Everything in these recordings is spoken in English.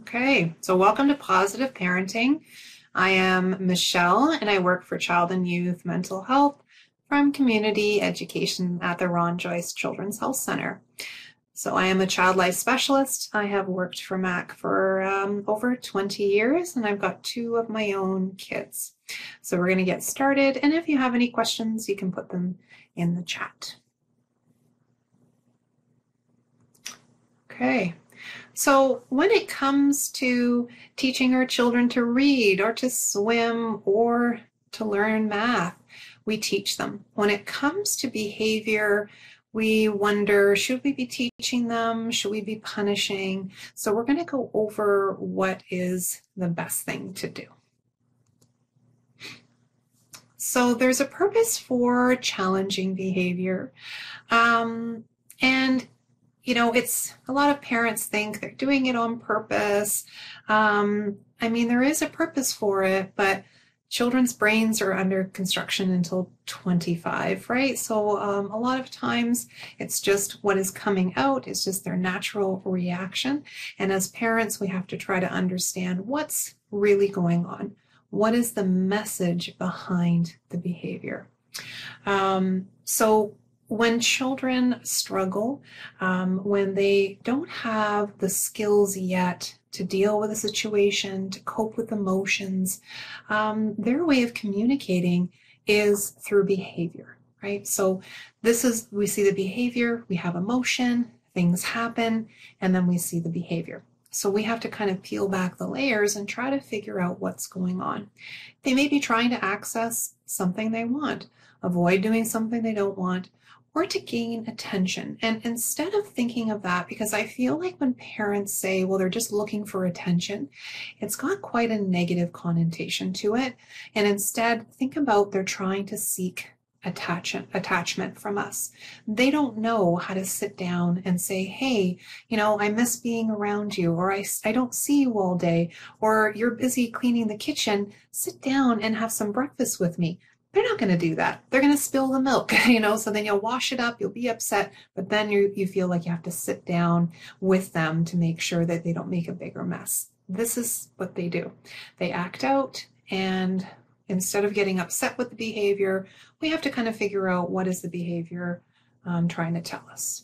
Okay, so welcome to Positive Parenting. I am Michelle and I work for Child and Youth Mental Health from Community Education at the Ron Joyce Children's Health Center. So I am a child life specialist. I have worked for MAC for over 20 years and I've got 2 of my own kids. So we're going to get started, and if you have any questions, you can put them in the chat. Okay. So when it comes to teaching our children to read or to swim or to learn math, we teach them. When it comes to behavior, we wonder, should we be teaching them? Should we be punishing? So we're going to go over what is the best thing to do. So there's a purpose for challenging behavior. It's a lot of parents think they're doing it on purpose. There is a purpose for it, but children's brains are under construction until 25, right? So a lot of times it's just what is coming out. It's just their natural reaction. And as parents, we have to try to understand what's really going on. What is the message behind the behavior? When children struggle, when they don't have the skills yet to deal with a situation, to cope with emotions, their way of communicating is through behavior, right? So we see the behavior, we have emotion, things happen, and then we see the behavior. So we have to kind of peel back the layers and try to figure out what's going on. They may be trying to access something they want, avoid doing something they don't want, or to gain attention. And instead of thinking of that, because I feel like when parents say, well, they're just looking for attention, it's got quite a negative connotation to it. And instead, think about they're trying to seek attachment from us. They don't know how to sit down and say, hey, I miss being around you, or I don't see you all day, or you're busy cleaning the kitchen. Sit down and have some breakfast with me. They're not going to do that. They're going to spill the milk, so then you'll wash it up, you'll be upset, but then you feel like you have to sit down with them to make sure that they don't make a bigger mess. This is what they do. They act out, and instead of getting upset with the behavior, we have to kind of figure out what is the behavior trying to tell us.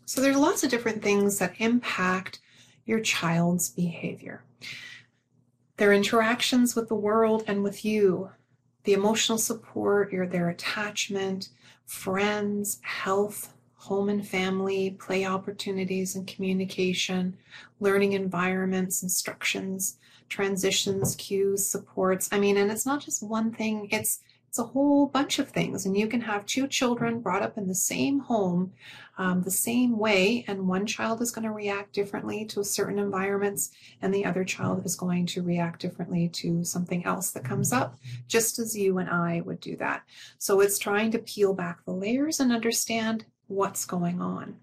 So there's lots of different things that impact your child's behavior. Their interactions with the world and with you, the emotional support, their attachment, friends, health, home and family, play opportunities and communication, learning environments, instructions, transitions, cues, supports. And it's not just one thing, it's a whole bunch of things. And you can have 2 children brought up in the same home, the same way, and one child is going to react differently to certain environments, and the other child is going to react differently to something else that comes up, just as you and I would do that. So it's trying to peel back the layers and understand what's going on.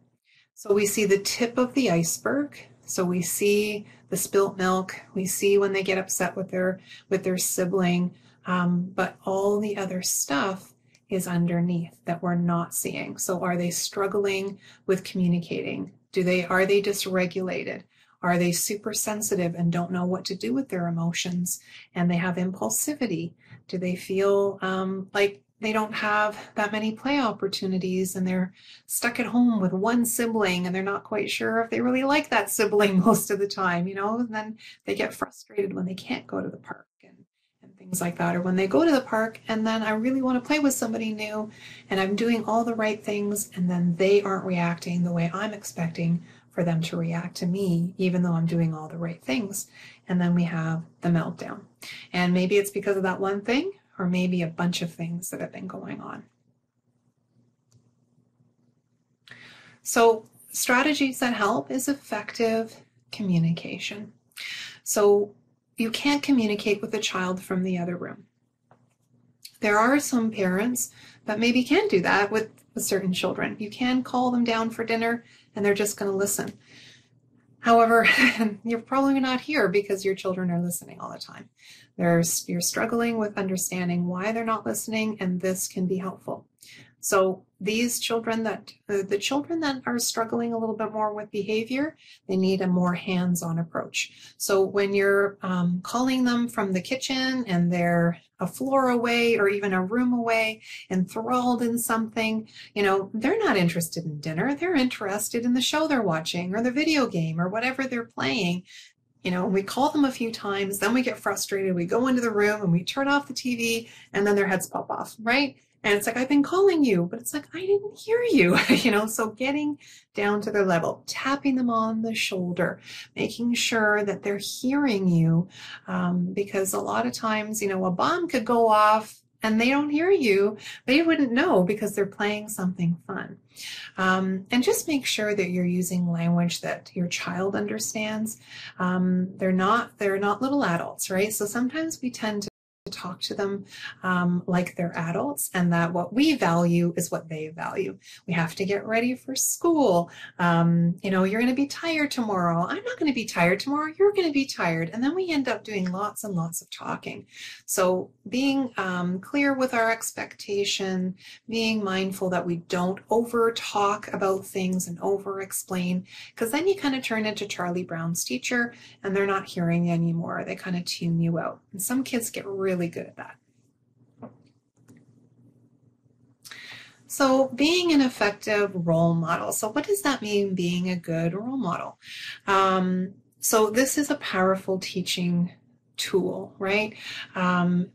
So we see the tip of the iceberg. So we see the spilt milk, we see when they get upset with their sibling, but all the other stuff is underneath that we're not seeing. So are they struggling with communicating? Are they dysregulated? Are they super sensitive and don't know what to do with their emotions, and they have impulsivity? Do they feel like they don't have that many play opportunities and they're stuck at home with one sibling and they're not quite sure if they really like that sibling most of the time, and then they get frustrated when they can't go to the park and things like that, or when they go to the park and then I really want to play with somebody new and I'm doing all the right things and then they aren't reacting the way I'm expecting for them to react to me, even though I'm doing all the right things. And then we have the meltdown. And maybe it's because of that one thing, or maybe a bunch of things that have been going on. So strategies that help is effective communication. So you can't communicate with a child from the other room. There are some parents that maybe can do that with certain children. You can call them down for dinner and they're just going to listen. However, you're probably not here because your children are listening all the time. You're struggling with understanding why they're not listening, and this can be helpful. So these children that the children that are struggling a little bit more with behavior, they need a more hands-on approach. So when you're calling them from the kitchen and they're a floor away or even a room away, enthralled in something, they're not interested in dinner. They're interested in the show they're watching or the video game or whatever they're playing. We call them a few times, then we get frustrated, we go into the room and we turn off the TV, and then their heads pop off, right? And it's like, I've been calling you, but it's like, I didn't hear you, so getting down to their level, tapping them on the shoulder, making sure that they're hearing you, because a lot of times, a bomb could go off and they don't hear you, they wouldn't know because they're playing something fun. And just make sure that you're using language that your child understands. They're not little adults, right? So sometimes we tend to talk to them like they're adults, and that what we value is what they value. We have to get ready for school. You're going to be tired tomorrow. I'm not going to be tired tomorrow. You're going to be tired. And then we end up doing lots and lots of talking. So being clear with our expectation, being mindful that we don't over talk about things and over explain, because then you kind of turn into Charlie Brown's teacher and they're not hearing you anymore. They kind of tune you out. And some kids get really good at that. So being an effective role model. So what does that mean, being a good role model? So this is a powerful teaching tool, right?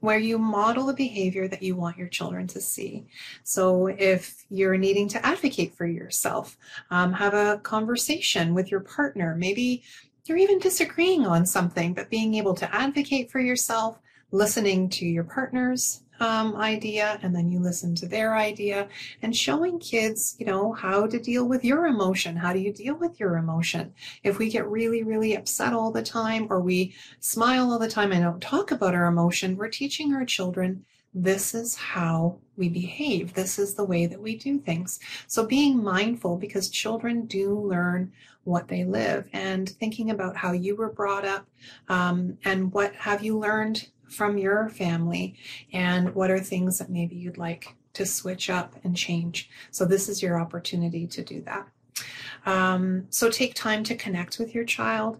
Where you model the behavior that you want your children to see. So if you're needing to advocate for yourself, have a conversation with your partner. Maybe you're even disagreeing on something, but being able to advocate for yourself, listening to your partner's idea, and then you listen to their idea, and showing kids, how to deal with your emotion. How do you deal with your emotion? If we get really, really upset all the time, or we smile all the time and don't talk about our emotion, we're teaching our children this is how we behave. This is the way that we do things. So being mindful, because children do learn what they live, and thinking about how you were brought up, and what have you learned from your family, and what are things that maybe you'd like to switch up and change. So this is your opportunity to do that. So take time to connect with your child.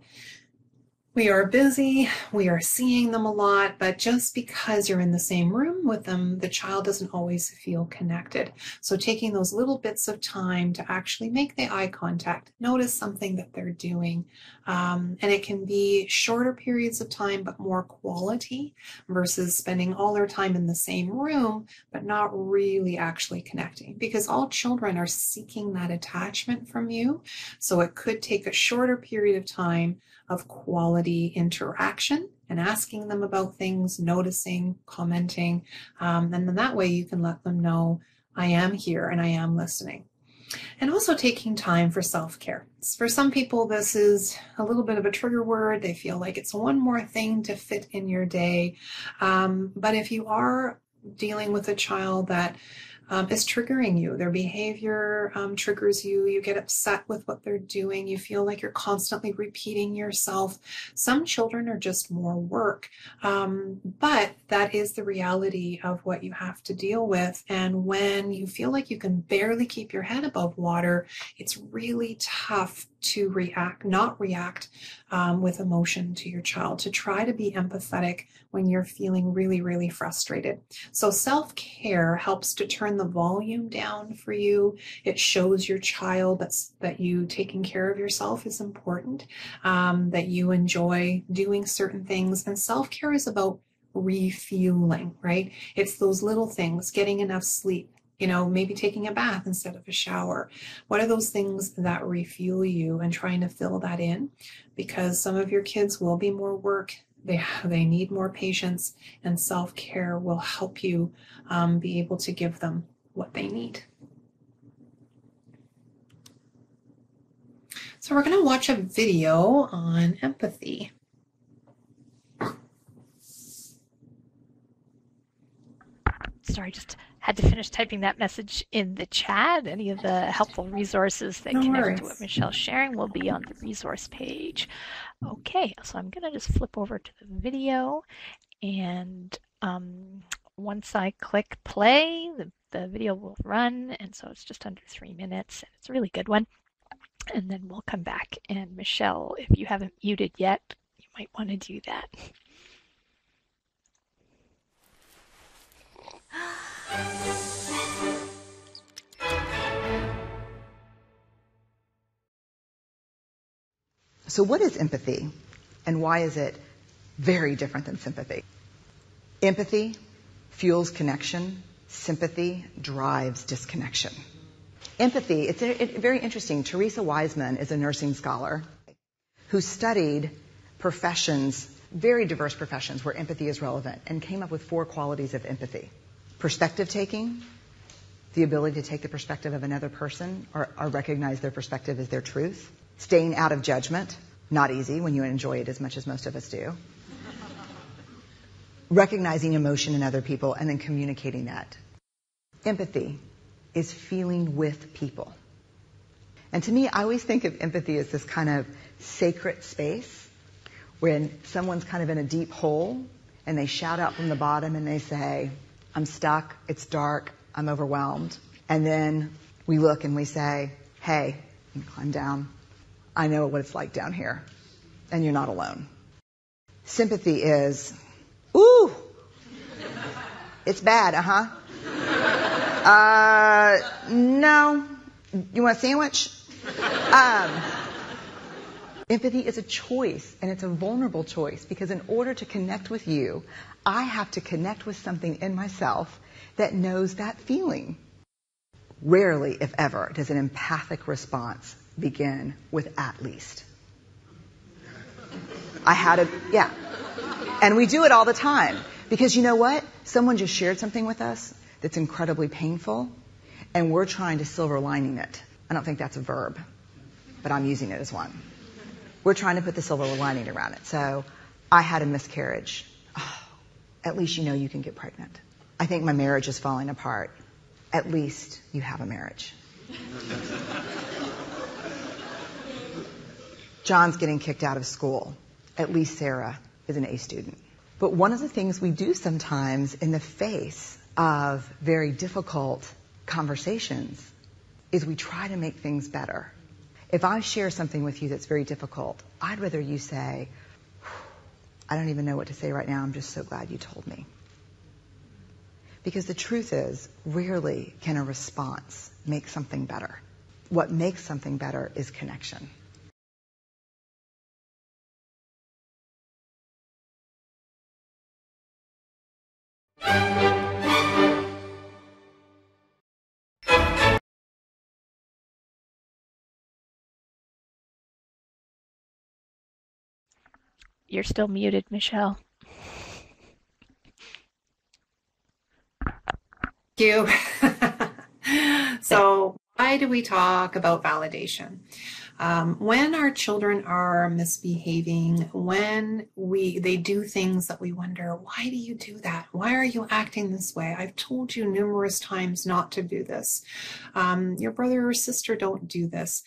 We are busy, we are seeing them a lot, but just because you're in the same room with them, the child doesn't always feel connected. So taking those little bits of time to actually make the eye contact, notice something that they're doing, and it can be shorter periods of time, but more quality, versus spending all their time in the same room, but not really actually connecting, because all children are seeking that attachment from you. So it could take a shorter period of time of quality interaction and asking them about things, noticing, commenting, and then that way you can let them know, I am here and I am listening. And also taking time for self-care. For some people, this is a little bit of a trigger word. They feel like it's one more thing to fit in your day. But if you are dealing with a child that is triggering you, their behavior triggers you, you get upset with what they're doing, you feel like you're constantly repeating yourself. Some children are just more work, but that is the reality of what you have to deal with. And when you feel like you can barely keep your head above water, it's really tough to not react with emotion to your child, to try to be empathetic when you're feeling really, really frustrated. So self-care helps to turn the volume down for you. It shows your child that you taking care of yourself is important, that you enjoy doing certain things. And self-care is about refueling, right? It's those little things, getting enough sleep, maybe taking a bath instead of a shower. What are those things that refuel you, and trying to fill that in? Because some of your kids will be more work. They need more patience, and self-care will help you be able to give them what they need. So we're going to watch a video on empathy. Sorry, just had to finish typing that message in the chat. Any of the helpful resources that connect to what Michelle's sharing will be on the resource page. Okay, so I'm going to just flip over to the video, and once I click play, the video will run, and so it's just under 3 minutes. It's a really good one. And then we'll come back. And Michelle, if you haven't muted yet, you might want to do that. So what is empathy, and why is it very different than sympathy? Empathy fuels connection. Sympathy drives disconnection. Empathy, it's very interesting. Teresa Wiseman is a nursing scholar who studied professions, very diverse professions where empathy is relevant, and came up with 4 qualities of empathy. Perspective taking, the ability to take the perspective of another person or recognize their perspective as their truth. Staying out of judgment, not easy when you enjoy it as much as most of us do. Recognizing emotion in other people and then communicating that. Empathy is feeling with people. And to me, I always think of empathy as this kind of sacred space when someone's kind of in a deep hole and they shout out from the bottom and they say, I'm stuck, it's dark, I'm overwhelmed. And then we look and we say, hey, you can climb down. I know what it's like down here, and you're not alone. Sympathy is, ooh, it's bad, no, you want a sandwich? Empathy is a choice, and it's a vulnerable choice, because in order to connect with you, I have to connect with something in myself that knows that feeling. Rarely, if ever, does an empathic response begin with at least. Yeah. And we do it all the time. Because you know what? Someone just shared something with us that's incredibly painful, and we're trying to silver lining it. I don't think that's a verb, but I'm using it as one. We're trying to put the silver lining around it. So, I had a miscarriage. Oh, at least you know you can get pregnant. I think my marriage is falling apart. At least you have a marriage. John's getting kicked out of school. At least Sarah is an A student. But one of the things we do sometimes in the face of very difficult conversations is we try to make things better. If I share something with you that's very difficult, I'd rather you say, I don't even know what to say right now, I'm just so glad you told me. Because the truth is, rarely can a response make something better. What makes something better is connection. You're still muted, Michelle. Thank you. So why do we talk about validation? When our children are misbehaving, when they do things that we wonder, why do you do that? Why are you acting this way? I've told you numerous times not to do this. Your brother or sister don't do this.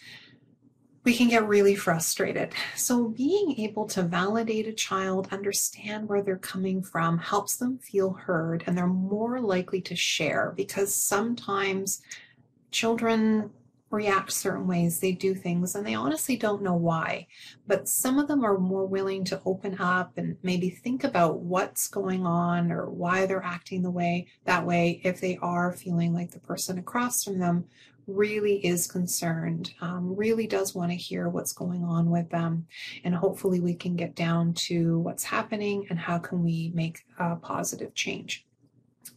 We can get really frustrated. So being able to validate a child, understand where they're coming from, helps them feel heard, and they're more likely to share, because sometimes children react certain ways, they do things, and they honestly don't know why. But some of them are more willing to open up and maybe think about what's going on or why they're acting that way if they are feeling like the person across from them really is concerned, really does want to hear what's going on with them, and hopefully we can get down to what's happening and how can we make a positive change.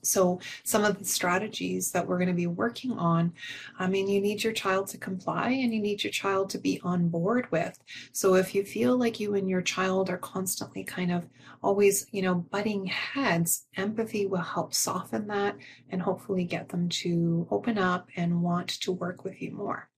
So some of the strategies that we're going to be working on, you need your child to comply and you need your child to be on board with. So if you feel like you and your child are constantly kind of always, butting heads, empathy will help soften that and hopefully get them to open up and want to work with you more.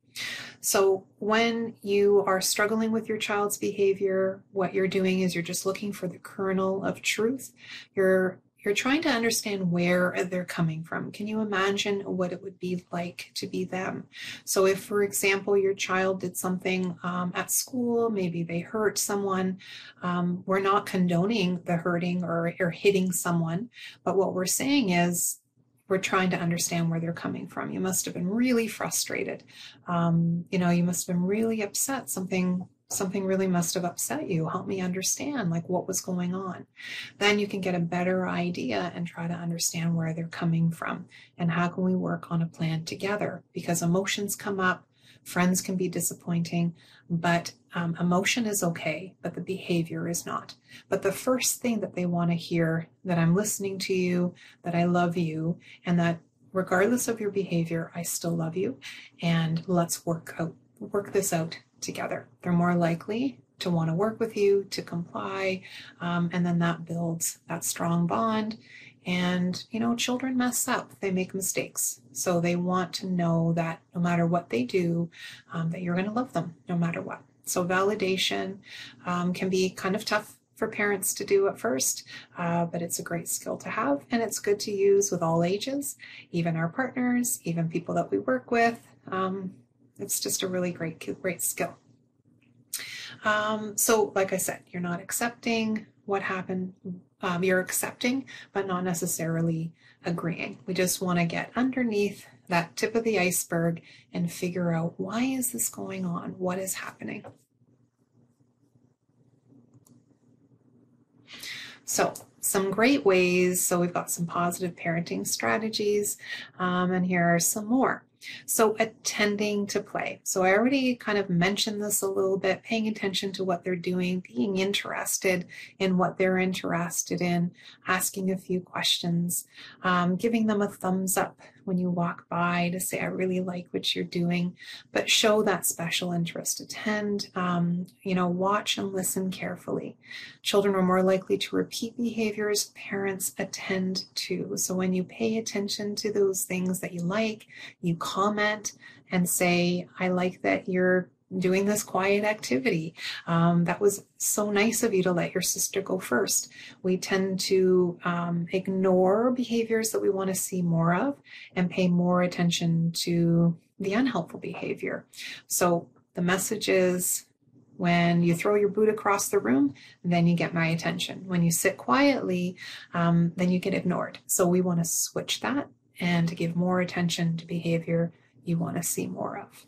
So when you are struggling with your child's behavior, what you're doing is you're just looking for the kernel of truth. You're you're trying to understand where they're coming from. Can you imagine what it would be like to be them? So if, for example, your child did something at school, maybe they hurt someone, we're not condoning the hurting or hitting someone, but what we're saying is we're trying to understand where they're coming from. You must have been really frustrated. You must have been really upset. Something really must have upset you. Help me understand, like, what was going on. Then you can get a better idea and try to understand where they're coming from and how can we work on a plan together, because emotions come up, friends can be disappointing, but emotion is okay, but the behavior is not. But the first thing that they want to hear, that I'm listening to you, that I love you, and that regardless of your behavior, I still love you, and let's work this out together. They're more likely to want to work with you, to comply, and then that builds that strong bond. And, children mess up, they make mistakes. So they want to know that no matter what they do, that you're going to love them no matter what. So validation can be kind of tough for parents to do at first, but it's a great skill to have, and it's good to use with all ages, even our partners, even people that we work with. It's just a really great skill. So like I said, you're not accepting what happened. You're accepting, but not necessarily agreeing. We just want to get underneath that tip of the iceberg and figure out, why is this going on? What is happening? So some great ways. So we've got some positive parenting strategies, and here are some more. So attending to play. So I already kind of mentioned this a little bit, paying attention to what they're doing, being interested in what they're interested in, asking a few questions, giving them a thumbs up when you walk by to say, I really like what you're doing, but show that special interest. Attend, watch and listen carefully. Children are more likely to repeat behaviors parents attend to. So when you pay attention to those things that you like, you comment and say, I like that you're doing this quiet activity. That was so nice of you to let your sister go first. We tend to ignore behaviors that we want to see more of and pay more attention to the unhelpful behavior. So the message is, when you throw your boot across the room, then you get my attention. When you sit quietly, then you get ignored. So we want to switch that and to give more attention to behavior you want to see more of.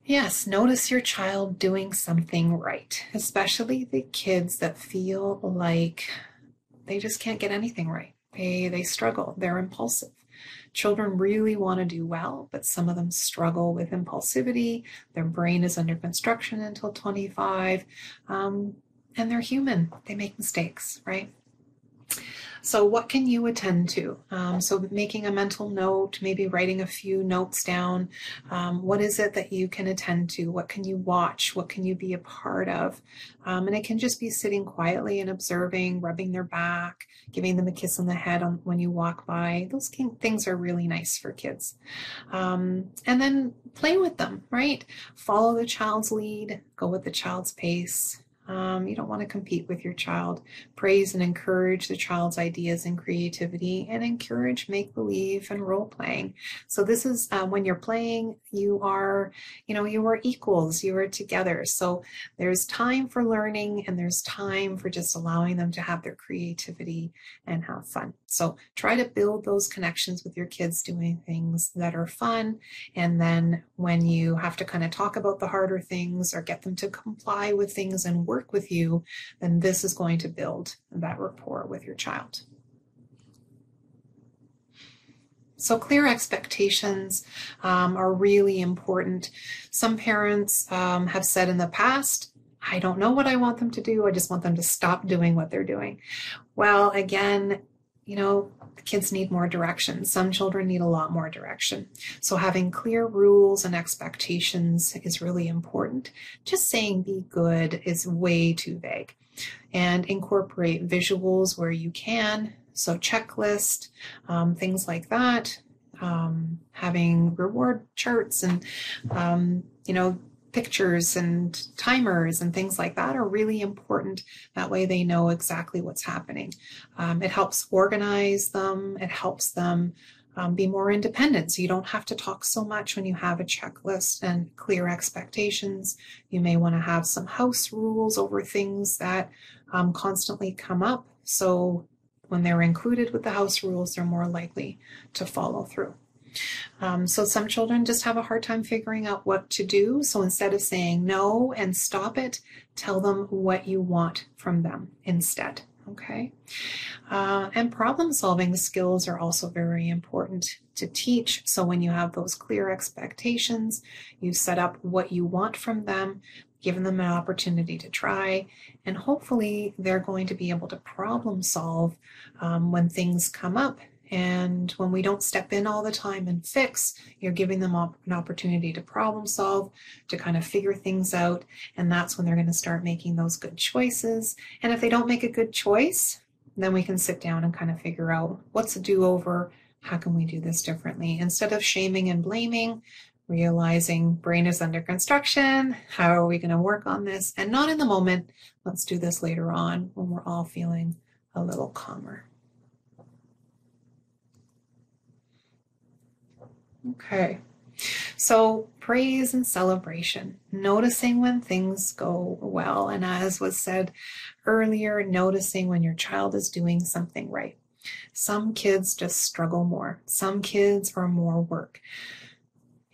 Yes, notice your child doing something right, especially the kids that feel like they just can't get anything right. They struggle, they're impulsive. Children really want to do well, but some of them struggle with impulsivity. Their brain is under construction until 25, and they're human. They make mistakes, right? So what can you attend to? So making a mental note, maybe writing a few notes down. What is it that you can attend to? What can you watch? What can you be a part of? And it can just be sitting quietly and observing, rubbing their back, giving them a kiss on the head when you walk by. Those things are really nice for kids. And then play with them, right? Follow the child's lead, go with the child's pace. You don't want to compete with your child. Praise and encourage the child's ideas and creativity, and encourage make-believe and role-playing. So this is when you're playing, you are equals, you are together. So there's time for learning, and there's time for just allowing them to have their creativity and have fun. So try to build those connections with your kids doing things that are fun. And then when you have to kind of talk about the harder things or get them to comply with things and work with you, then this is going to build that rapport with your child. So clear expectations are really important. Some parents have said in the past, I don't know what I want them to do. I just want them to stop doing what they're doing. Well, again, the kids need more direction. Some children need a lot more direction. So having clear rules and expectations is really important. Just saying be good is way too vague. And incorporate visuals where you can. So checklist, things like that. Having reward charts and, pictures and timers and things like that are really important. That way they know exactly what's happening. It helps organize them. It helps them be more independent. So you don't have to talk so much when you have a checklist and clear expectations. You may want to have some house rules over things that constantly come up. So when they're included with the house rules, they're more likely to follow through. So some children just have a hard time figuring out what to do. So instead of saying no and stop it, tell them what you want from them instead. Okay. And problem solving skills are also very important to teach. So when you have those clear expectations, you set up what you want from them, giving them an opportunity to try, and hopefully they're going to be able to problem solve when things come up. And when we don't step in all the time and fix, you're giving them an opportunity to problem solve, to kind of figure things out. And that's when they're going to start making those good choices. And if they don't make a good choice, then we can sit down and kind of figure out what's a do-over, how can we do this differently? Instead of shaming and blaming, realizing brain is under construction, how are we going to work on this? And not in the moment, let's do this later on when we're all feeling a little calmer. Okay, so praise and celebration, noticing when things go well. And as was said earlier, noticing when your child is doing something right. Some kids just struggle more. Some kids are more work.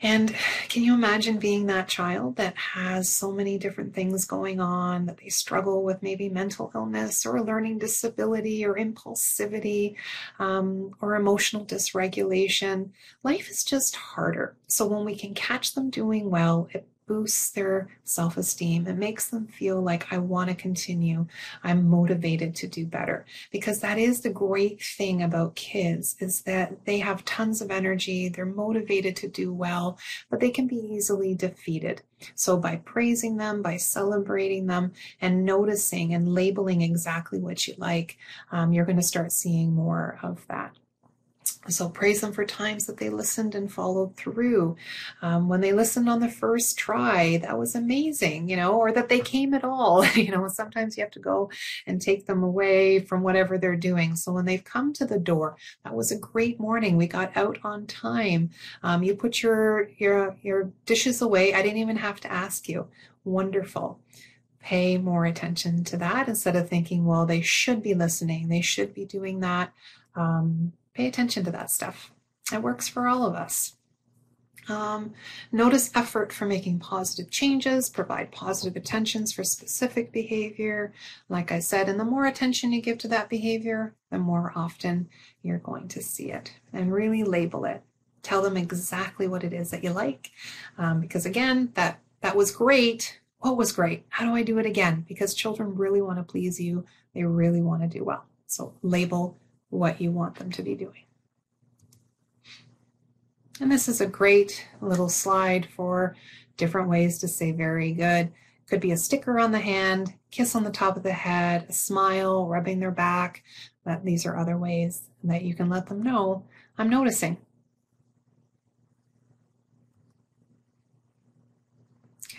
And can you imagine being that child that has so many different things going on, that they struggle with maybe mental illness or a learning disability or impulsivity or emotional dysregulation? Life is just harder. So when we can catch them doing well, it boosts their self-esteem. It makes them feel like, I want to continue. I'm motivated to do better. Because that is the great thing about kids, is that they have tons of energy. They're motivated to do well, but they can be easily defeated. So by praising them, by celebrating them, and noticing and labeling exactly what you like, you're going to start seeing more of that. So praise them for times that they listened and followed through. When they listened on the first try, that was amazing, or that they came at all. Sometimes you have to go and take them away from whatever they're doing. So when they've come to the door, that was a great morning. We got out on time. You put your dishes away. I didn't even have to ask you. Wonderful. Pay more attention to that instead of thinking, well, they should be listening. They should be doing that. Pay attention to that stuff. It works for all of us. Notice effort for making positive changes, provide positive attentions for specific behavior. Like I said, and the more attention you give to that behavior, the more often you're going to see it. And really label it. Tell them exactly what it is that you like. Because again, that was great. What was great? How do I do it again? Because children really want to please you. They really want to do well. So label what you want them to be doing. And this is a great little slide for different ways to say very good. Could be a sticker on the hand, kiss on the top of the head, a smile, rubbing their back. But these are other ways that you can let them know, I'm noticing.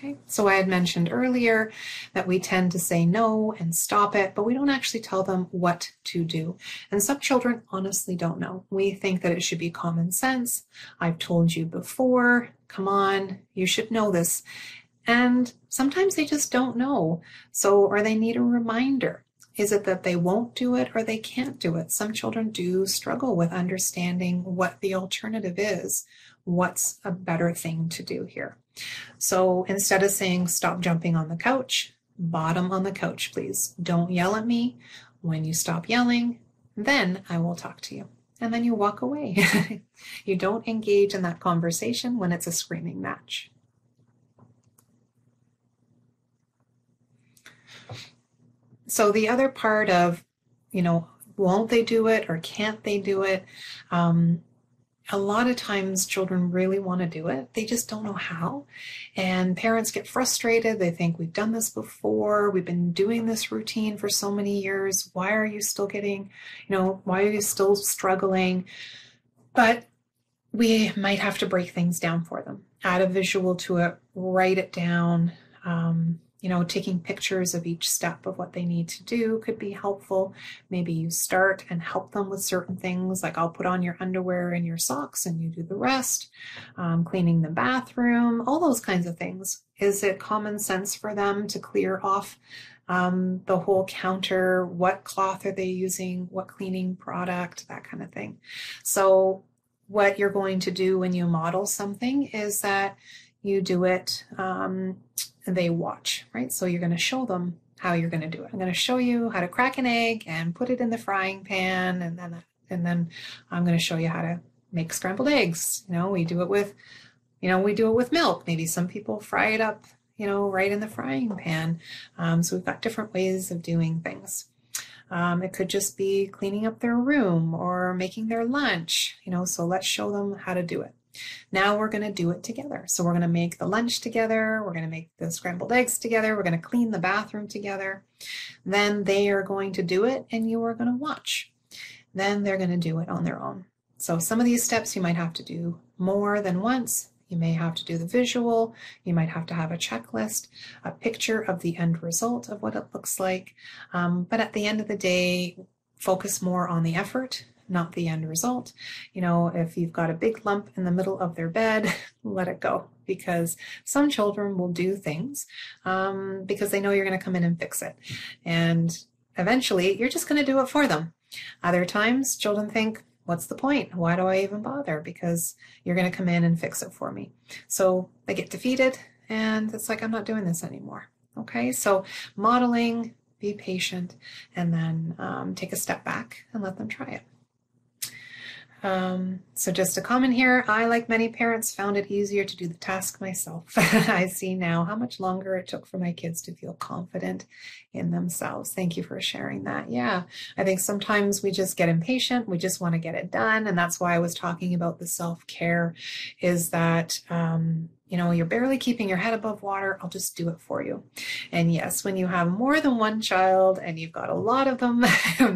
Okay, so I had mentioned earlier that we tend to say no and stop it, but we don't actually tell them what to do. And some children honestly don't know. We think that it should be common sense. I've told you before, come on, you should know this. And sometimes they just don't know. So, or they need a reminder. Is it that they won't do it or they can't do it? Some children do struggle with understanding what the alternative is. What's a better thing to do here? So instead of saying, stop jumping on the couch, bottom on the couch, please. Don't yell at me. When you stop yelling, then I will talk to you. And then you walk away. You don't engage in that conversation when it's a screaming match. So the other part of, won't they do it or can't they do it? A lot of times children really want to do it. They just don't know how. And parents get frustrated. They think, we've done this before. We've been doing this routine for so many years. Why are you still getting, why are you still struggling? But we might have to break things down for them. add a visual to it, write it down. You know, taking pictures of each step of what they need to do could be helpful. Maybe you start and help them with certain things, like I'll put on your underwear and your socks and you do the rest. Cleaning the bathroom, all those kinds of things. Is it common sense for them to clear off the whole counter? What cloth are they using? What cleaning product? That kind of thing. So what you're going to do when you model something is that you do it, they watch, right? So you're going to show them how you're going to do it. I'm going to show you how to crack an egg and put it in the frying pan, and then I'm going to show you how to make scrambled eggs. You know, we do it with milk. Maybe some people fry it up, you know, right in the frying pan. So we've got different ways of doing things. It could just be cleaning up their room or making their lunch, you know, so let's show them how to do it. Now we're going to do it together. So we're going to make the lunch together. We're going to make the scrambled eggs together. We're going to clean the bathroom together. Then they are going to do it and you are going to watch. Then they're going to do it on their own. So some of these steps you might have to do more than once. You may have to do the visual. You might have to have a checklist, a picture of the end result of what it looks like. But at the end of the day, focus more on the effort, not the end result. You know, if you've got a big lump in the middle of their bed, let it go, because some children will do things because they know you're going to come in and fix it. And eventually you're just going to do it for them. Other times children think, what's the point? Why do I even bother? Because you're going to come in and fix it for me. So they get defeated and it's like, I'm not doing this anymore. Okay, so modeling, be patient, and then take a step back and let them try it. So just a comment here, I, like many parents, found it easier to do the task myself. I see now how much longer it took for my kids to feel confident in themselves. Thank you for sharing that. Yeah, I think sometimes we just get impatient. We just want to get it done. And that's why I was talking about the self-care, is that, you know, you're barely keeping your head above water. I'll just do it for you. And yes, when you have more than one child and you've got a lot of them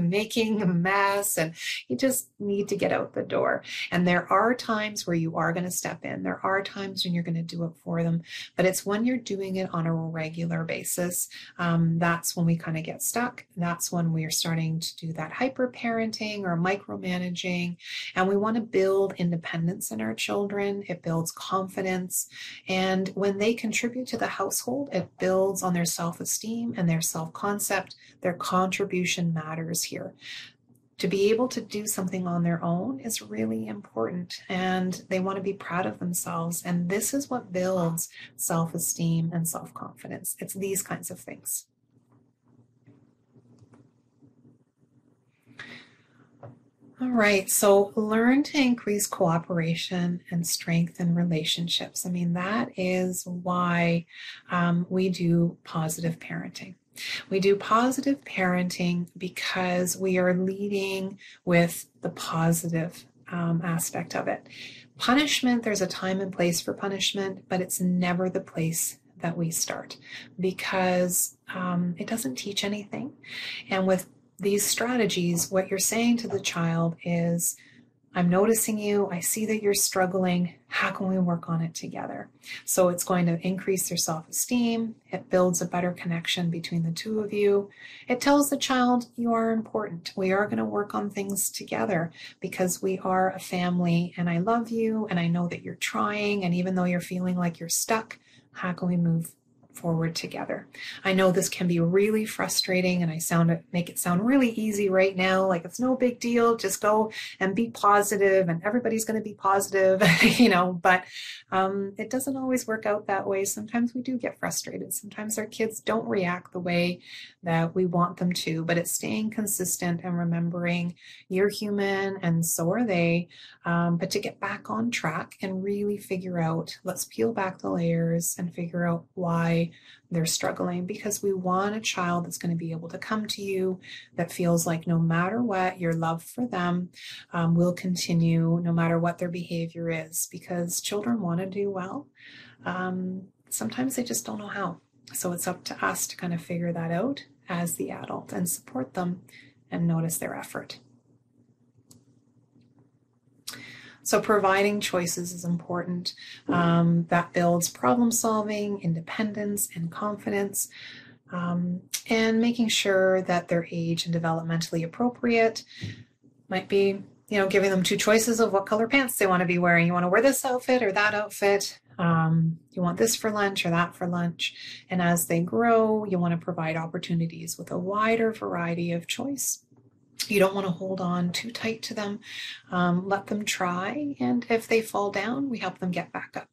making a mess, and you just need to get out the door. And there are times where you are going to step in. There are times when you're going to do it for them. But it's when you're doing it on a regular basis, that's when we kind of get stuck. That's when we are starting to do that hyper parenting or micromanaging. And we want to build independence in our children. It builds confidence. And when they contribute to the household, it builds on their self-esteem and their self-concept. Their contribution matters here. To be able to do something on their own is really important, and they want to be proud of themselves. And this is what builds self-esteem and self-confidence. It's these kinds of things. All right, so learn to increase cooperation and strengthen relationships. I mean, that is why we do positive parenting. We do positive parenting because we are leading with the positive aspect of it. Punishment, there's a time and place for punishment, but it's never the place that we start, because it doesn't teach anything. And with these strategies, what you're saying to the child is, I'm noticing you, I see that you're struggling, how can we work on it together? So it's going to increase their self-esteem, it builds a better connection between the two of you. It tells the child, you are important, we are going to work on things together because we are a family, and I love you, and I know that you're trying, and even though you're feeling like you're stuck, how can we move forward together? I know this can be really frustrating, and I make it sound really easy right now, like it's no big deal, just go and be positive and everybody's going to be positive, you know, but it doesn't always work out that way. Sometimes we do get frustrated. Sometimes our kids don't react the way that we want them to, but it's staying consistent and remembering you're human and so are they, but to get back on track and really figure out, let's peel back the layers and figure out why they're struggling, because we want a child that's going to be able to come to you that feels like no matter what, your love for them will continue no matter what their behavior is, because children want to do well. Sometimes they just don't know how. So it's up to us to kind of figure that out as the adult and support them and notice their effort. So providing choices is important. That builds problem solving, independence, and confidence. And making sure that they're age and developmentally appropriate. Might be, giving them 2 choices of what color pants they want to be wearing. You want to wear this outfit or that outfit. You want this for lunch or that for lunch. And as they grow, you want to provide opportunities with a wider variety of choice. You don't want to hold on too tight to them. Let them try. And if they fall down, we help them get back up.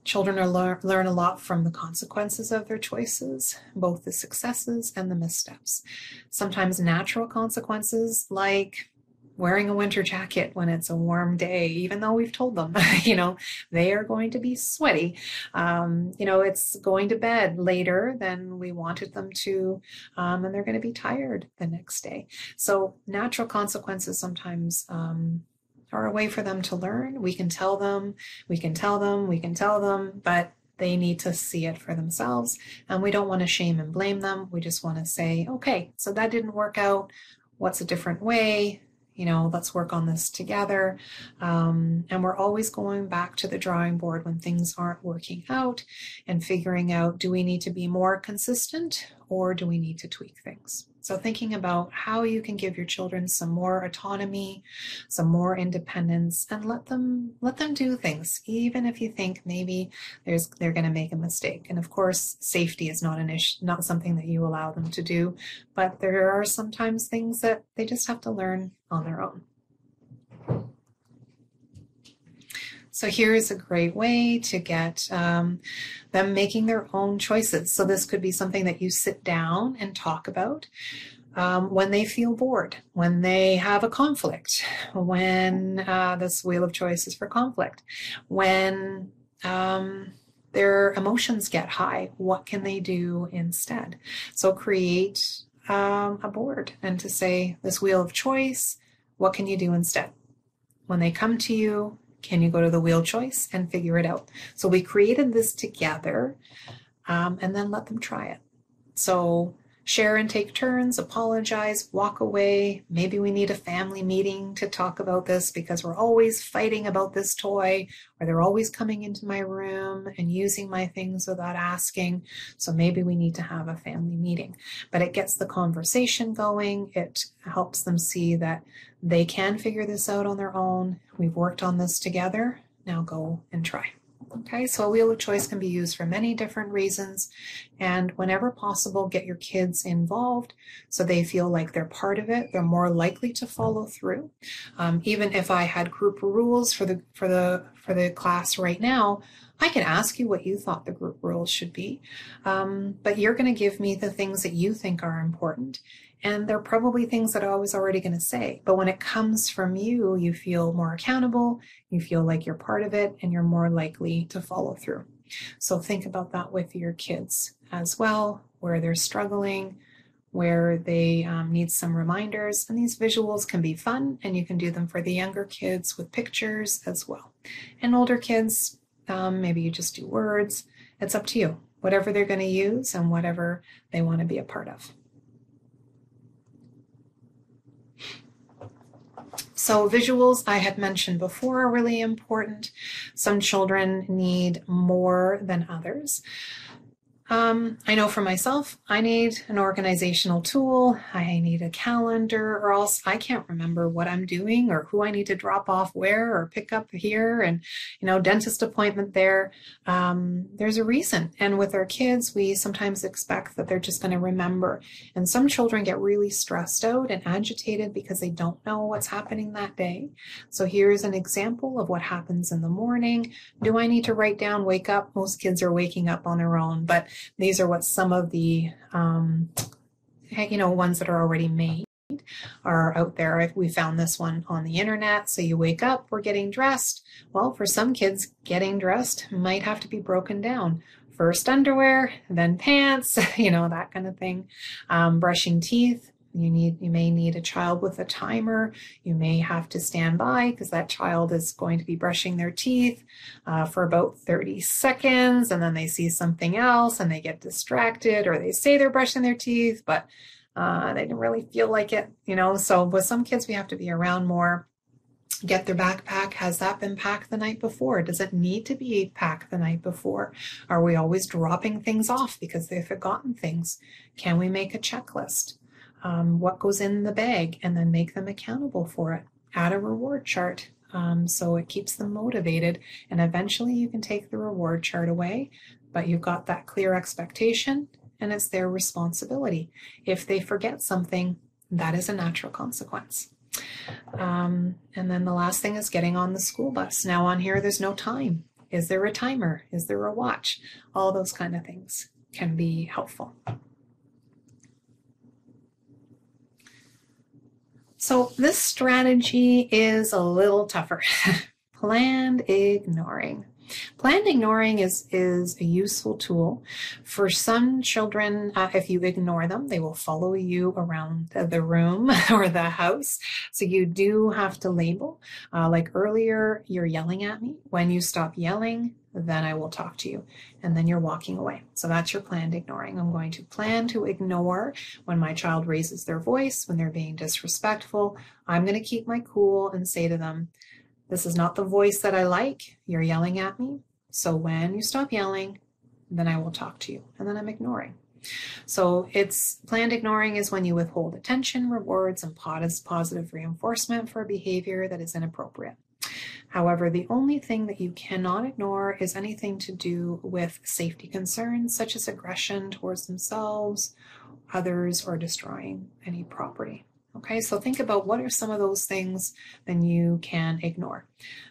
Children learn a lot from the consequences of their choices, both the successes and the missteps. Sometimes natural consequences, like wearing a winter jacket when it's a warm day, even though we've told them, they are going to be sweaty. It's going to bed later than we wanted them to, and they're going to be tired the next day. So natural consequences sometimes are a way for them to learn. We can tell them, but they need to see it for themselves. And we don't want to shame and blame them. We just want to say, okay, so that didn't work out. What's a different way? Let's work on this together. And we're always going back to the drawing board when things aren't working out and figuring out, do we need to be more consistent or do we need to tweak things? So thinking about how you can give your children some more autonomy, some more independence, and let them do things, even if you think maybe they're going to make a mistake. And of course, safety is not an issue, not something that you allow them to do, but there are sometimes things that they just have to learn on their own. So here is a great way to get them making their own choices. So this could be something that you sit down and talk about when they feel bored, when they have a conflict, when this wheel of choice is for conflict, when their emotions get high, what can they do instead? So create a board and to say, this wheel of choice, what can you do instead? When they come to you, can you go to the wheel choice and figure it out? So we created this together and then let them try it. So share and take turns, apologize, walk away. Maybe we need a family meeting to talk about this because we're always fighting about this toy, or they're always coming into my room and using my things without asking. So maybe we need to have a family meeting. But it gets the conversation going. It helps them see that they can figure this out on their own. We've worked on this together. Now go and try. Okay, so a wheel of choice can be used for many different reasons, and whenever possible, get your kids involved so they feel like they're part of it. They're more likely to follow through. Even if I had group rules for the class right now, I can ask you what you thought the group rules should be, but you're going to give me the things that you think are important. And they're probably things that I was already going to say. But when it comes from you, you feel more accountable, you feel like you're part of it, and you're more likely to follow through. So think about that with your kids as well, where they're struggling, where they need some reminders. And these visuals can be fun, and you can do them for the younger kids with pictures as well. And older kids, maybe you just do words. It's up to you, whatever they're going to use and whatever they want to be a part of. So visuals, I had mentioned before, are really important. Some children need more than others. I know for myself, I need an organizational tool. I need a calendar, or else I can't remember what I'm doing or who I need to drop off where or pick up here, and, dentist appointment there. There's a reason. And with our kids, we sometimes expect that they're just going to remember. And some children get really stressed out and agitated because they don't know what's happening that day. So here's an example of what happens in the morning. Do I need to write down, wake up? Most kids are waking up on their own, but these are what some of the, ones that are already made are out there. We found this one on the internet. So you wake up, we're getting dressed. Well, for some kids, getting dressed might have to be broken down. First underwear, then pants, that kind of thing. Brushing teeth. You may need a child with a timer. You may have to stand by because that child is going to be brushing their teeth for about 30 seconds, and then they see something else and they get distracted, or they say they're brushing their teeth, but they didn't really feel like it, So with some kids, we have to be around more. get their backpack. Has that been packed the night before? Does it need to be packed the night before? Are we always dropping things off because they've forgotten things? Can we make a checklist? What goes in the bag, and then make them accountable for it. Add a reward chart so it keeps them motivated, and eventually you can take the reward chart away, but you've got that clear expectation and it's their responsibility. If they forget something, that is a natural consequence. And then the last thing is getting on the school bus. Now on here, there's no time. Is there a timer? Is there a watch? All those kind of things can be helpful. So this strategy is a little tougher. Planned ignoring. Planned ignoring is a useful tool. For some children, if you ignore them, they will follow you around the room or the house. So you do have to label. Like earlier, you're yelling at me. When you stop yelling, then I will talk to you. And then you're walking away. So that's your planned ignoring. I'm going to plan to ignore when my child raises their voice, when they're being disrespectful. I'm going to keep my cool and say to them, this is not the voice that I like. You're yelling at me. So when you stop yelling, then I will talk to you. And then I'm ignoring. So it's planned ignoring is when you withhold attention, rewards, and positive reinforcement for a behavior that is inappropriate. However, the only thing that you cannot ignore is anything to do with safety concerns, such as aggression towards themselves, others, or destroying any property. Okay, so think about what are some of those things then you can ignore.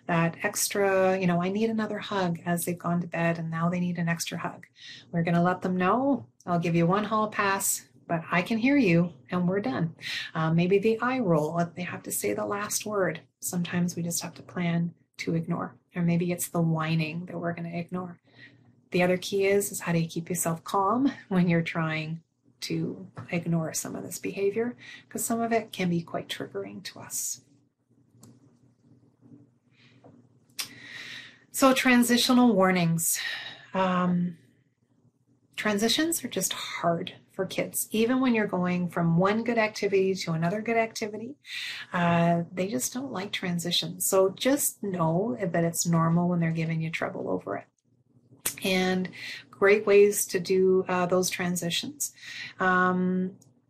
That extra, I need another hug as they've gone to bed and now they need an extra hug. We're going to let them know, I'll give you one hall pass, but I can hear you and we're done. Maybe the eye roll, they have to say the last word. Sometimes we just have to plan to ignore. Or maybe it's the whining that we're going to ignore. The other key is how do you keep yourself calm when you're trying to ignore some of this behavior, because some of it can be quite triggering to us. So transitional warnings. Transitions are just hard for kids. Even when you're going from one good activity to another good activity, they just don't like transitions. So just know that it's normal when they're giving you trouble over it. And great ways to do those transitions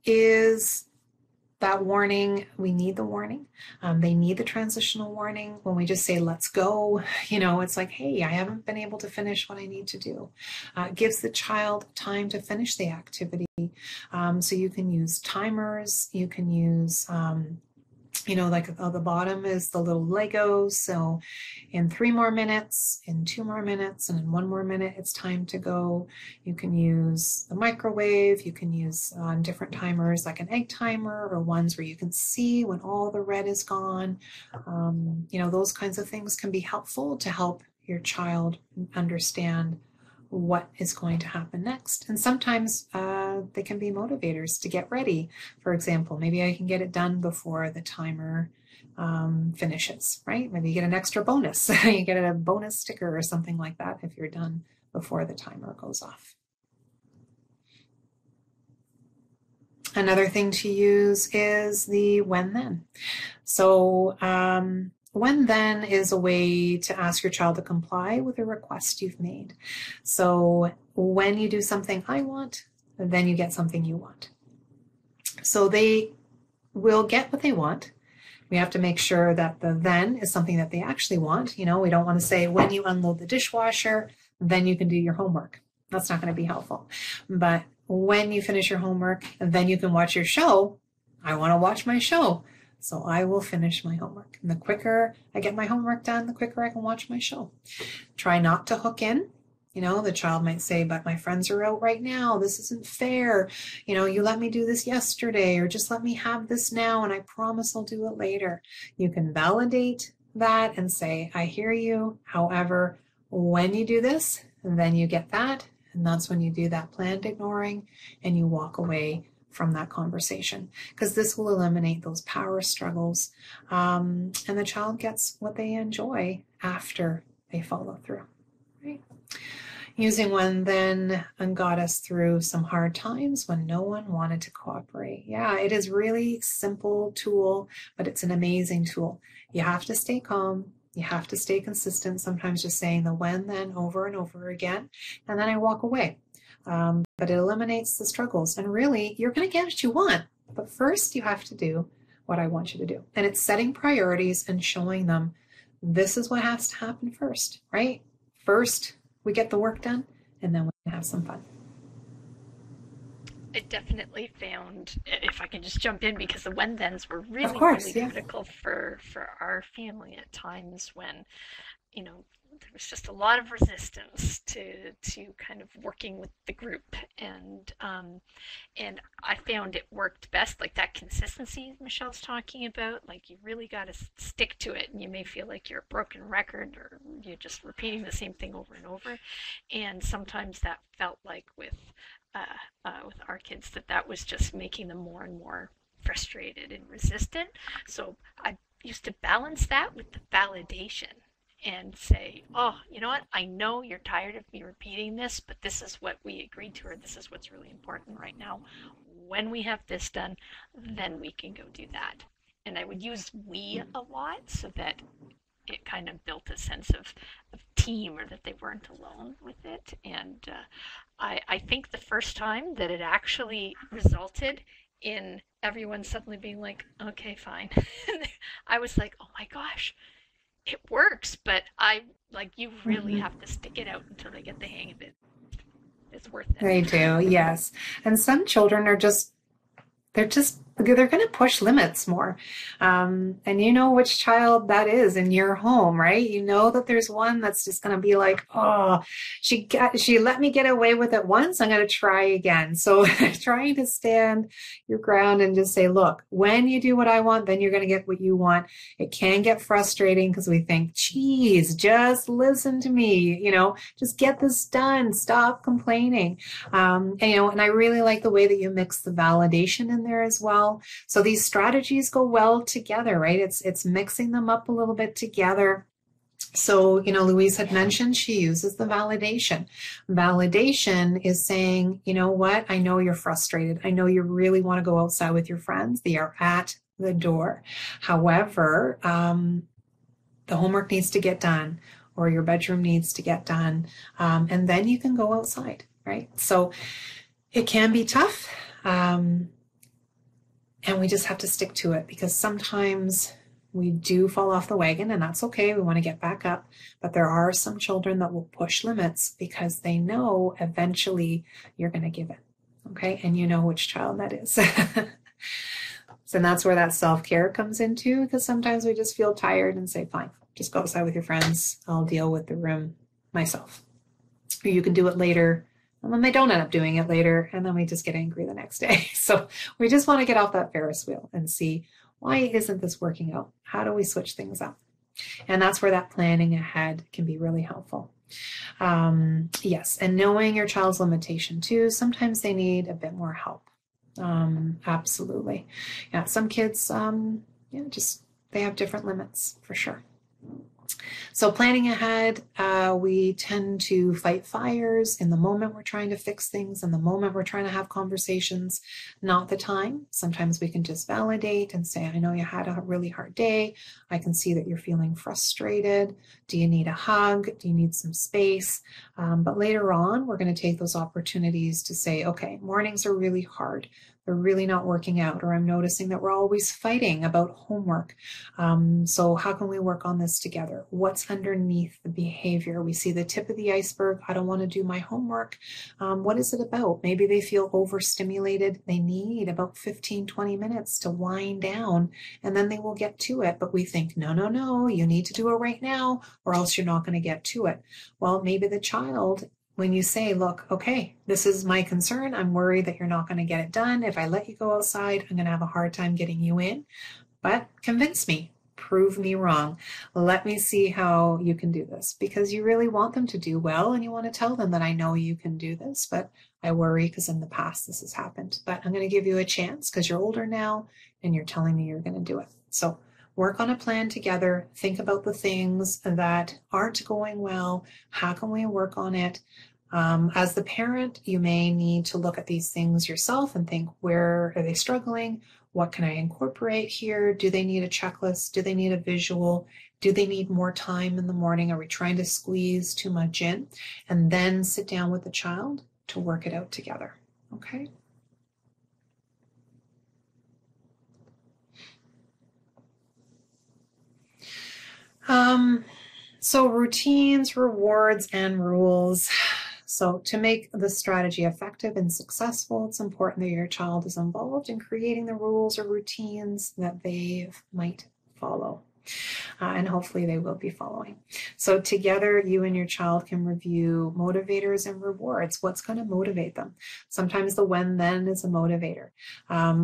is that warning. We need the warning. They need the transitional warning. When we just say, let's go, it's like, hey, I haven't been able to finish what I need to do. It gives the child time to finish the activity. So you can use timers. You can use like at the bottom is the little Legos. So in 3 more minutes, in 2 more minutes, and in 1 more minute, it's time to go. You can use the microwave. You can use different timers like an egg timer or ones where you can see when all the red is gone. Those kinds of things can be helpful to help your child understand what is going to happen next. And sometimes they can be motivators to get ready. For example, maybe I can get it done before the timer finishes, right? Maybe you get an extra bonus. You get a bonus sticker or something like that if you're done before the timer goes off. Another thing to use is the when then. So when then is a way to ask your child to comply with a request you've made. So when you do something I want, then you get something you want. So they will get what they want. We have to make sure that the then is something that they actually want. We don't want to say when you unload the dishwasher, then you can do your homework. That's not going to be helpful. But when you finish your homework, then you can watch your show. I want to watch my show. So I will finish my homework. And the quicker I get my homework done, the quicker I can watch my show. Try not to hook in. The child might say, but my friends are out right now. This isn't fair. You let me do this yesterday, or just let me have this now, and I promise I'll do it later. You can validate that and say, I hear you. However, when you do this, then you get that. And that's when you do that planned ignoring and you walk away from that conversation, because this will eliminate those power struggles, and the child gets what they enjoy after they follow through. Right? Using one then and got us through some hard times when no one wanted to cooperate. Yeah, it is really simple tool, but it's an amazing tool. You have to stay calm. You have to stay consistent. Sometimes just saying the when then over and over again, and then I walk away. But it eliminates the struggles. And really, you're going to get what you want. But first, you have to do what I want you to do. And it's setting priorities and showing them this is what has to happen first, right? First, we get the work done, and then we can have some fun. I definitely found, if I can just jump in, because the when-thens were really, Of course, really yeah. critical for our family at times when, there was just a lot of resistance to kind of working with the group, and I found it worked best, like that consistency Michelle's talking about. Like, you really got to stick to it, and you may feel like you're a broken record or you're just repeating the same thing over and over. And sometimes that felt like with our kids that was just making them more and more frustrated and resistant. So I used to balance that with the validation and say, oh, you know what? I know you're tired of me repeating this, but this is what we agreed to, or this is what's really important right now. When we have this done, then we can go do that. And I would use we a lot so that it kind of built a sense of team, or that they weren't alone with it. And I think the first time that it actually resulted in everyone suddenly being like, okay, fine. I was like, oh my gosh, it works, but you really have to stick it out until they get the hang of it. It's worth it. They do, yes. And some children are they're going to push limits more. And you know which child that is in your home, right? You know that there's one that's just going to be like, oh, she let me get away with it once. I'm going to try again. So trying to stand your ground and just say, look, when you do what I want, then you're going to get what you want. It can get frustrating because we think, geez, just listen to me, just get this done. Stop complaining. And I really like the way that you mix the validation in there as well. So these strategies go well together, right? It's mixing them up a little bit together. So, Louise had mentioned she uses the validation. Validation is saying, you know what? I know you're frustrated. I know you really want to go outside with your friends. They are at the door. However, the homework needs to get done, or your bedroom needs to get done. And then you can go outside, right? So it can be tough. And we just have to stick to it, because sometimes we do fall off the wagon, and that's okay. We want to get back up. But there are some children that will push limits because they know eventually you're going to give it. Okay. And you know which child that is. So that's where that self-care comes into, because sometimes we just feel tired and say, fine, just go outside with your friends. I'll deal with the room myself. Or you can do it later. And then they don't end up doing it later, and then we just get angry the next day. So we just want to get off that Ferris wheel and see, why isn't this working out? How do we switch things up? And that's where that planning ahead can be really helpful. Yes, and knowing your child's limitation too. Sometimes they need a bit more help. Absolutely. Yeah, some kids, they have different limits for sure. So planning ahead, we tend to fight fires in the moment we're trying to fix things, in the moment we're trying to have conversations, not the time. Sometimes we can just validate and say, I know you had a really hard day. I can see that you're feeling frustrated. Do you need a hug? Do you need some space? But later on, we're going to take those opportunities to say, okay, mornings are really hard. They're really not working out, or I'm noticing that we're always fighting about homework. So how can we work on this together? What's underneath the behavior? We see the tip of the iceberg. I don't want to do my homework. What is it about? Maybe they feel overstimulated. They need about 15, 20 minutes to wind down, and then they will get to it. But we think, no, you need to do it right now, or else you're not going to get to it. Well, maybe the child, when you say, look, okay, this is my concern. I'm worried that you're not going to get it done. If I let you go outside, I'm going to have a hard time getting you in. But convince me, prove me wrong. Let me see how you can do this, because you really want them to do well, and you want to tell them that I know you can do this, but I worry because in the past this has happened. But I'm going to give you a chance because you're older now and you're telling me you're going to do it. So work on a plan together. Think about the things that aren't going well. How can we work on it? As the parent, you may need to look at these things yourself and think, where are they struggling? What can I incorporate here? Do they need a checklist? Do they need a visual? Do they need more time in the morning? Are we trying to squeeze too much in? And then sit down with the child to work it out together. Okay? So routines, rewards, and rules. So to make the strategy effective and successful, it's important that your child is involved in creating the rules or routines that they might follow. And hopefully they will be following. So together, you and your child can review motivators and rewards. What's going to motivate them? Sometimes the when then is a motivator.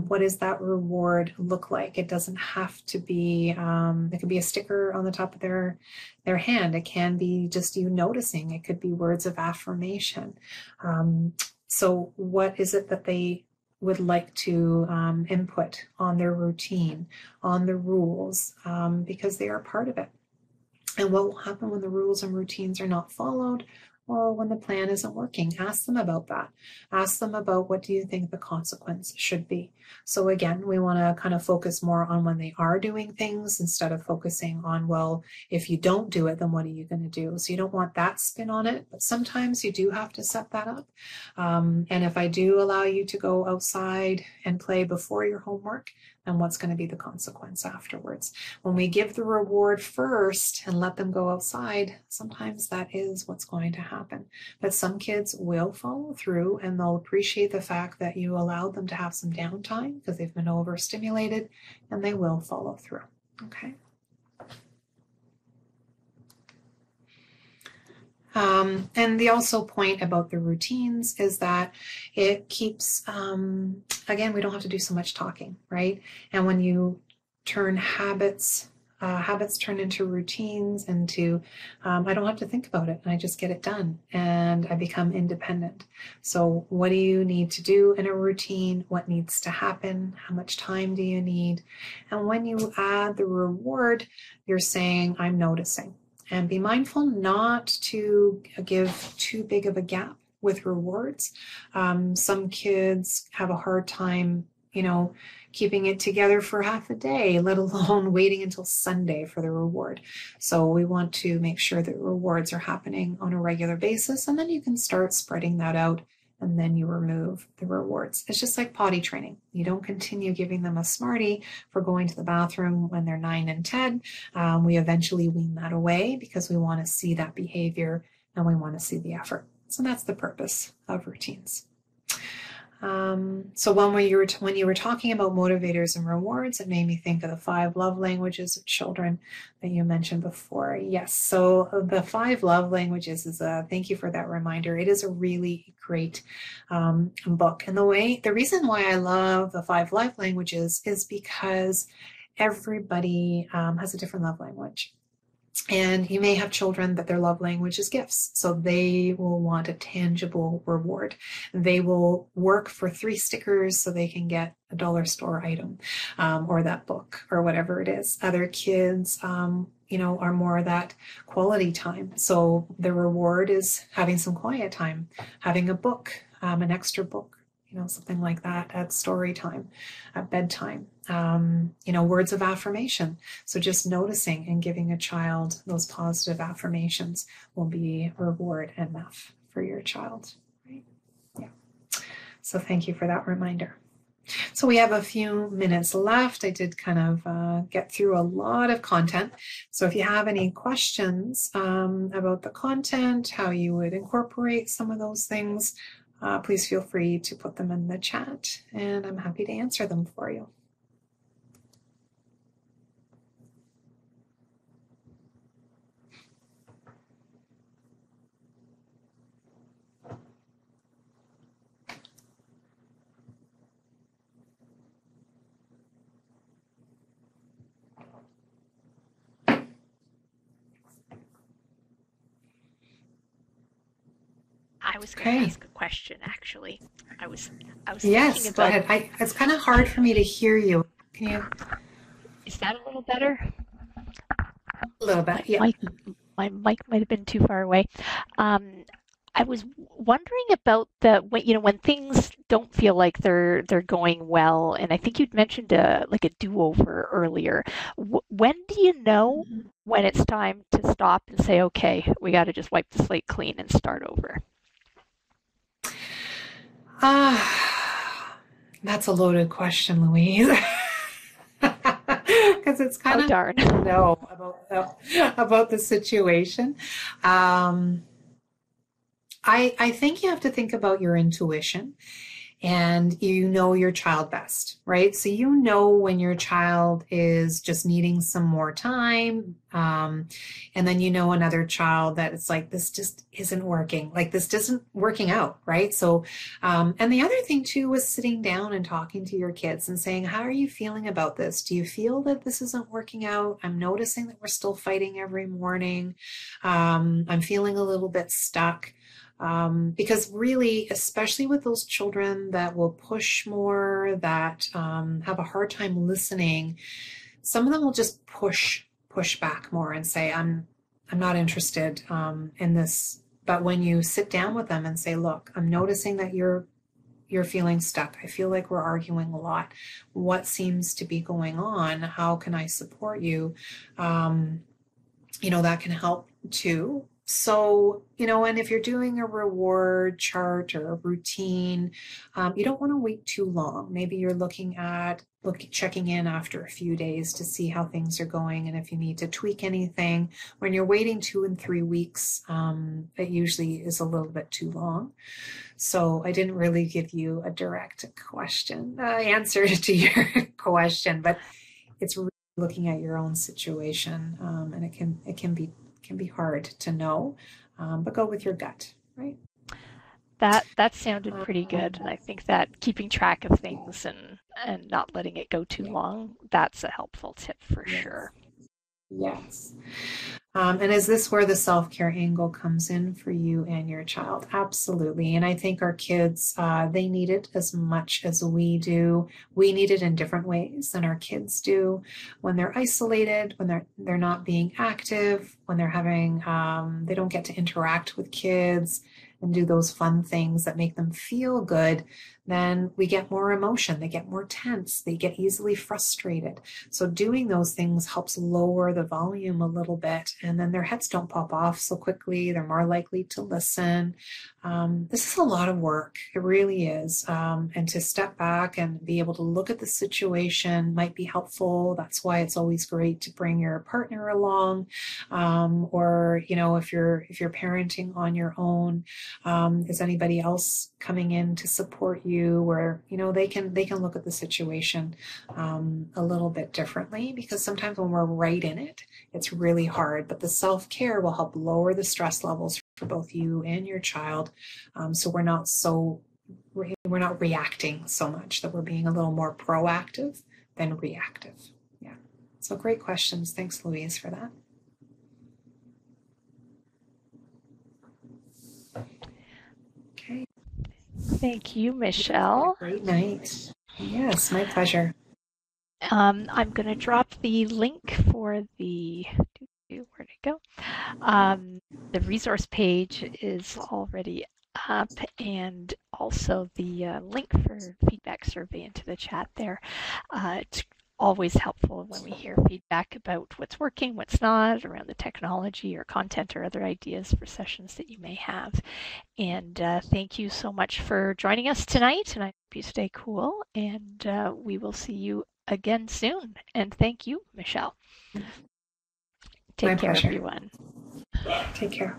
What does that reward look like? It doesn't have to be, it could be a sticker on the top of their hand. It can be just you noticing. It could be words of affirmation. So what is it that they would like to input on their routine, on the rules, because they are part of it? And what will happen when the rules and routines are not followed, or when the plan isn't working? Ask them about that. Ask them about, what do you think the consequence should be? So again, we want to kind of focus more on when they are doing things instead of focusing on, well, if you don't do it, then what are you going to do? So you don't want that spin on it, but sometimes you do have to set that up. And if I do allow you to go outside and play before your homework, then what's going to be the consequence afterwards? When we give the reward first and let them go outside, sometimes that is what's going to happen. But some kids will follow through, and they'll appreciate the fact that you allowed them to have some downtime because they've been overstimulated, and they will follow through. Okay. And the also point about the routines is that it keeps, again, we don't have to do so much talking, right? And when you turn habits turn into routines, into, I don't have to think about it, and I just get it done, and I become independent. So what do you need to do in a routine? What needs to happen? How much time do you need? And when you add the reward, you're saying, I'm noticing. And be mindful not to give too big of a gap with rewards. Some kids have a hard time, keeping it together for half a day, let alone waiting until Sunday for the reward. So we want to make sure that rewards are happening on a regular basis, and then you can start spreading that out, and then you remove the rewards. It's just like potty training. You don't continue giving them a Smartie for going to the bathroom when they're 9 and 10. We eventually wean that away because we want to see that behavior and we want to see the effort. So that's the purpose of routines. So when you were talking about motivators and rewards, it made me think of the 5 love languages of children that you mentioned before. Yes, so the 5 love languages is thank you for that reminder. It is a really great book. And the reason why I love the 5 love languages is because everybody has a different love language. And you may have children that their love language is gifts. So they will want a tangible reward. They will work for 3 stickers so they can get a dollar store item, or that book, or whatever it is. Other kids, are more that quality time. So the reward is having some quiet time, having a book, an extra book, something like that at story time, at bedtime. Words of affirmation. So just noticing and giving a child those positive affirmations will be reward enough for your child, right? Yeah. So thank you for that reminder. So we have a few minutes left. I did kind of get through a lot of content. So if you have any questions about the content, how you would incorporate some of those things, please feel free to put them in the chat, and I'm happy to answer them for you. I was going to ask a question, actually. I was Yes, thinking go about... ahead. It's kind of hard for me to hear you. Can you? Is that a little better? A little bit, yeah. My mic might have been too far away. I was wondering about when things don't feel like they're going well, and I think you'd mentioned like a do-over earlier. When do you know when it's time to stop and say, okay, we got to just wipe the slate clean and start over? That's a loaded question, Louise. Because it's kind Oh of darn. hard to know about the situation. Um, I think you have to think about your intuition, and you know your child best, right? So you know when your child is just needing some more time, and then you know another child that it's like, this just isn't working, like this isn't working out, right? So, and the other thing too was sitting down and talking to your kids and saying, how are you feeling about this? Do you feel that this isn't working out? I'm noticing that we're still fighting every morning. I'm feeling a little bit stuck. Because really, especially with those children that will push more, that have a hard time listening, some of them will just push back more and say, I'm not interested in this. But when you sit down with them and say, look, I'm noticing that you're feeling stuck. I feel like we're arguing a lot. What seems to be going on? How can I support you? That can help too. So, and if you're doing a reward chart or a routine, you don't want to wait too long. Maybe you're checking in after a few days to see how things are going and if you need to tweak anything. When you're waiting 2 and 3 weeks, it usually is a little bit too long. So I didn't really give you a direct answer to your question, but it's really looking at your own situation, and it can be hard to know, but go with your gut, right? That sounded pretty good, and I think that keeping track of things and not letting it go too long, that's a helpful tip for Yes. sure. Yes. And is this where the self-care angle comes in for you and your child? Absolutely. And I think our kids, they need it as much as we do. We need it in different ways than our kids do. When they're isolated, when they're not being active, when they're having, they don't get to interact with kids and do those fun things that make them feel good, then we get more emotion. They get more tense. They get easily frustrated. So doing those things helps lower the volume a little bit, and then their heads don't pop off so quickly. They're more likely to listen. This is a lot of work. It really is. And to step back and be able to look at the situation might be helpful. That's why it's always great to bring your partner along, or if you're parenting on your own, is anybody else coming in to support you, where they can look at the situation a little bit differently, because sometimes when we're right in it, it's really hard. But the self-care will help lower the stress levels for both you and your child, so we're not reacting so much, that we're being a little more proactive than reactive. Yeah. So great questions. Thanks, Louise, for that. Okay. Thank you, Michelle. Great night. Yes, my pleasure. I'm going to drop the link for where'd it go? The resource page is already up, and also the link for feedback survey into the chat there. It's always helpful when we hear feedback about what's working, what's not, around the technology or content or other ideas for sessions that you may have. And thank you so much for joining us tonight, and I hope you stay cool, and we will see you again soon. And thank you, Michelle. Take care, everyone. Take care.